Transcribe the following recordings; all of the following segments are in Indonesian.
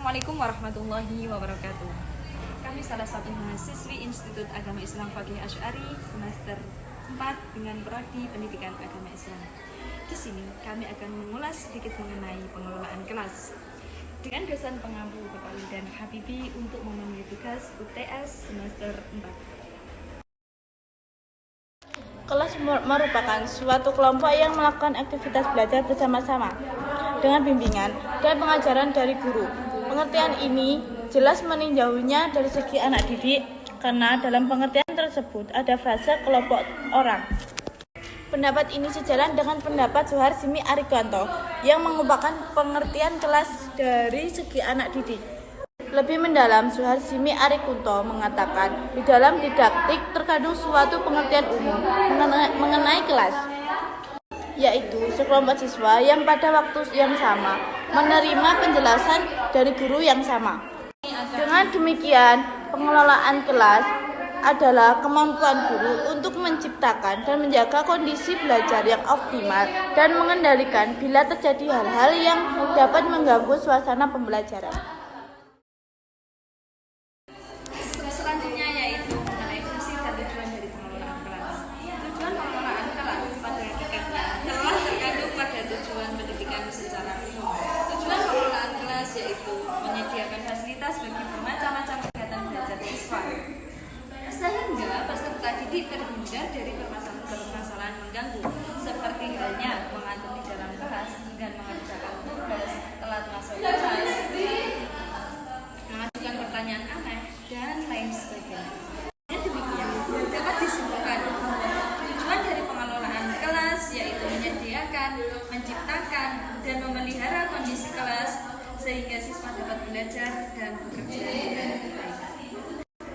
Assalamualaikum warahmatullahi wabarakatuh. Kami salah satu mahasiswi Institut Agama Islam Faqih Asy'ari semester 4 dengan prodi Pendidikan Agama Islam. Di sini kami akan mengulas sedikit mengenai pengelolaan kelas dengan dosen pengampu Bapak Wildan Habibi untuk memenuhi tugas UTS semester 4. Kelas merupakan suatu kelompok yang melakukan aktivitas belajar bersama-sama dengan bimbingan dan pengajaran dari guru. Pengertian ini jelas meninjaunya dari segi anak didik karena dalam pengertian tersebut ada frase kelompok orang. Pendapat ini sejalan dengan pendapat Zuhar Simi Ariganto yang mengubahkan pengertian kelas dari segi anak didik. Lebih mendalam, Zuhar Simi Ariganto mengatakan di dalam didaktik terkandung suatu pengertian umum mengenai kelas, yaitu sekelompok siswa yang pada waktu yang sama menerima penjelasan dari guru yang sama. Dengan demikian, pengelolaan kelas adalah kemampuan guru untuk menciptakan dan menjaga kondisi belajar yang optimal dan mengendalikan bila terjadi hal-hal yang dapat mengganggu suasana pembelajaran. Selanjutnya yaitu mengenai fungsi dan tujuan dari pengelolaan kelas. Tujuan pengelolaan kelas pada hakikatnya telah terkandung pada tujuan pendidikan secara umum. Tujuan pengelolaan kelas yaitu menyediakan fasilitas bagi bermacam-macam kegiatan belajar siswa, sehingga peserta didik terhindar dari permasalahan mengganggu, seperti halnya mengantuk di dalam kelas dan mengerjakan tugas, telat masuk kelas, mengajukan pertanyaan aneh, dan lain sebagainya. Dengan demikian, dapat disimpulkan bahwa tujuan dari pengelolaan kelas yaitu menyediakan, menciptakan, dan memelihara kondisi kelas sehingga siswa dapat belajar dan bekerja dengan baik.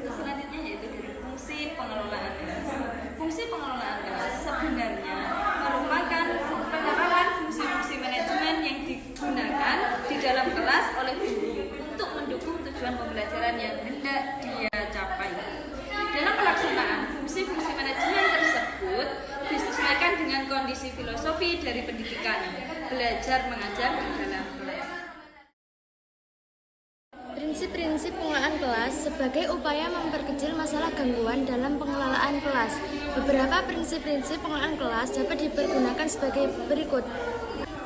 Selanjutnya yaitu dari fungsi pengelolaan kelas. Fungsi pengelolaan kelas sebenarnya merupakan penerapan fungsi-fungsi manajemen yang digunakan di dalam kelas oleh guru untuk mendukung tujuan pembelajaran yang hendak dia capai. Dalam pelaksanaan fungsi-fungsi manajemen tersebut disesuaikan dengan kondisi filosofi dari pendidikan belajar mengajar di dalam kelas. Prinsip-prinsip pengelolaan kelas sebagai upaya memperkecil masalah gangguan dalam pengelolaan kelas. Beberapa prinsip-prinsip pengelolaan kelas dapat dipergunakan sebagai berikut.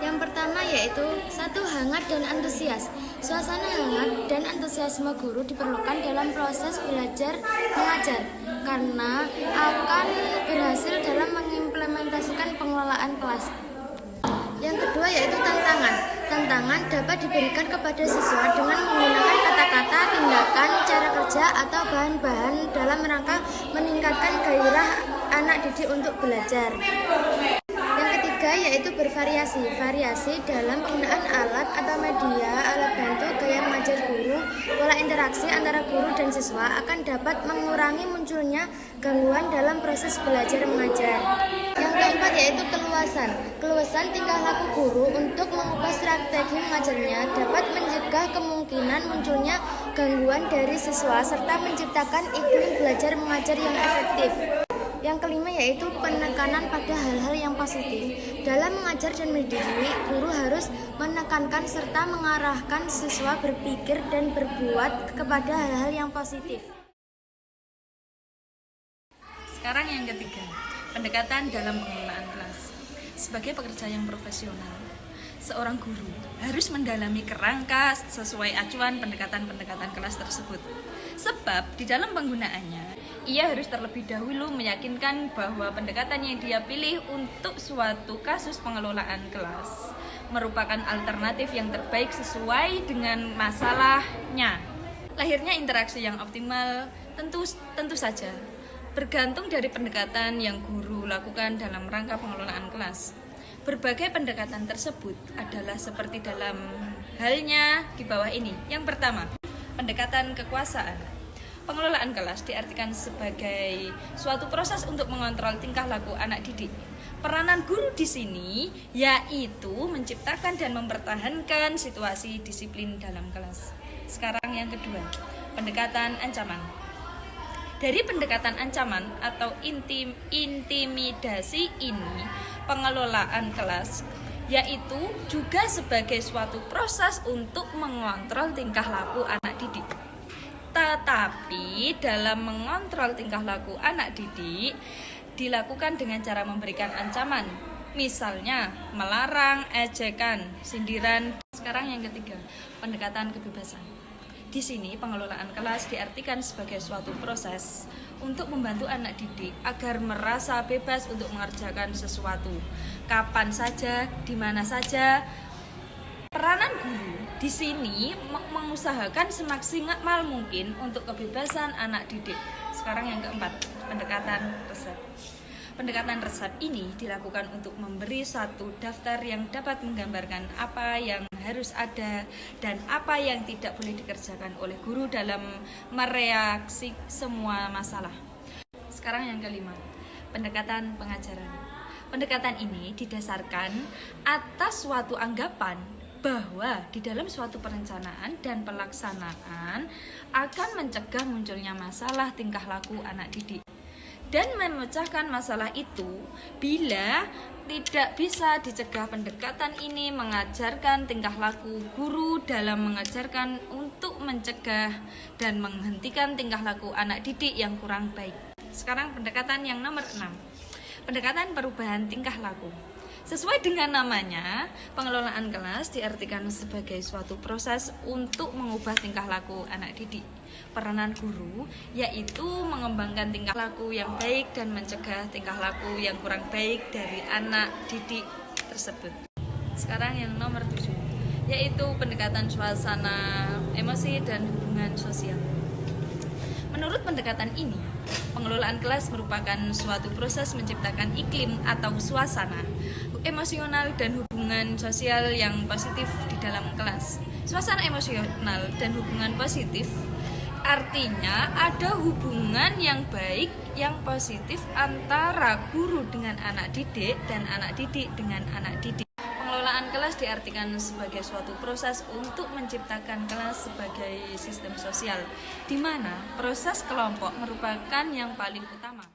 Yang pertama yaitu 1. Hangat dan antusias. Suasana hangat dan antusiasme guru diperlukan dalam proses belajar mengajar karena akan berhasil dalam mengimplementasikan pengelolaan kelas. Yang kedua yaitu tantangan. Tantangan dapat diberikan kepada siswa dengan menggunakan kata-kata, tindakan, cara kerja, atau bahan-bahan dalam rangka meningkatkan gairah anak didik untuk belajar. Yang ketiga yaitu bervariasi. Variasi dalam penggunaan alat atau media, alat bantu, gaya mengajar guru, pola interaksi antara guru dan siswa akan dapat mengurangi munculnya gangguan dalam proses belajar mengajar. Yang keempat yaitu keluasan. Keluasan tingkah laku guru untuk mengubah strategi mengajarnya dapat mencegah kemungkinan munculnya gangguan dari siswa serta menciptakan iklim belajar mengajar yang efektif. Yang kelima yaitu penekanan pada hal-hal yang positif. Dalam mengajar dan mendidik, guru harus menekankan serta mengarahkan siswa berpikir dan berbuat kepada hal-hal yang positif. Sekarang yang ketiga, pendekatan dalam pengelolaan kelas. Sebagai pekerja yang profesional, seorang guru harus mendalami kerangka sesuai acuan pendekatan-pendekatan kelas tersebut. Sebab di dalam penggunaannya, ia harus terlebih dahulu meyakinkan bahwa pendekatan yang dia pilih untuk suatu kasus pengelolaan kelas merupakan alternatif yang terbaik sesuai dengan masalahnya. Lahirnya interaksi yang optimal tentu saja bergantung dari pendekatan yang guru lakukan dalam rangka pengelolaan kelas. Berbagai pendekatan tersebut adalah seperti dalam halnya di bawah ini. Yang pertama, pendekatan kekuasaan. Pengelolaan kelas diartikan sebagai suatu proses untuk mengontrol tingkah laku anak didik. Peranan guru di sini yaitu menciptakan dan mempertahankan situasi disiplin dalam kelas. Sekarang yang kedua, pendekatan ancaman. Dari pendekatan ancaman atau intimidasi ini, pengelolaan kelas yaitu juga sebagai suatu proses untuk mengontrol tingkah laku anak didik. Tetapi dalam mengontrol tingkah laku anak didik dilakukan dengan cara memberikan ancaman, misalnya melarang, ejekan, sindiran. Sekarang yang ketiga, pendekatan kebebasan. Di sini pengelolaan kelas diartikan sebagai suatu proses untuk membantu anak didik agar merasa bebas untuk mengerjakan sesuatu, kapan saja, di mana saja. Peranan guru di sini mengusahakan semaksimal mungkin untuk kebebasan anak didik. Sekarang yang keempat, pendekatan resep. Pendekatan resep ini dilakukan untuk memberi satu daftar yang dapat menggambarkan apa yang harus ada dan apa yang tidak boleh dikerjakan oleh guru dalam mereaksi semua masalah. Sekarang yang kelima, pendekatan pengajaran. Pendekatan ini didasarkan atas suatu anggapan bahwa di dalam suatu perencanaan dan pelaksanaan akan mencegah munculnya masalah tingkah laku anak didik dan memecahkan masalah itu. Bila tidak bisa dicegah, pendekatan ini mengajarkan tingkah laku guru dalam mengajarkan untuk mencegah dan menghentikan tingkah laku anak didik yang kurang baik. Sekarang pendekatan yang nomor 6, pendekatan perubahan tingkah laku. Sesuai dengan namanya, pengelolaan kelas diartikan sebagai suatu proses untuk mengubah tingkah laku anak didik. Peranan guru yaitu mengembangkan tingkah laku yang baik dan mencegah tingkah laku yang kurang baik dari anak didik tersebut. Sekarang yang nomor 7, yaitu pendekatan suasana emosi dan hubungan sosial. Menurut pendekatan ini, pengelolaan kelas merupakan suatu proses menciptakan iklim atau suasana emosional dan hubungan sosial yang positif di dalam kelas. Suasana emosional dan hubungan positif artinya ada hubungan yang baik, yang positif antara guru dengan anak didik dan anak didik dengan anak didik. Pengelolaan kelas diartikan sebagai suatu proses untuk menciptakan kelas sebagai sistem sosial, di mana proses kelompok merupakan yang paling utama.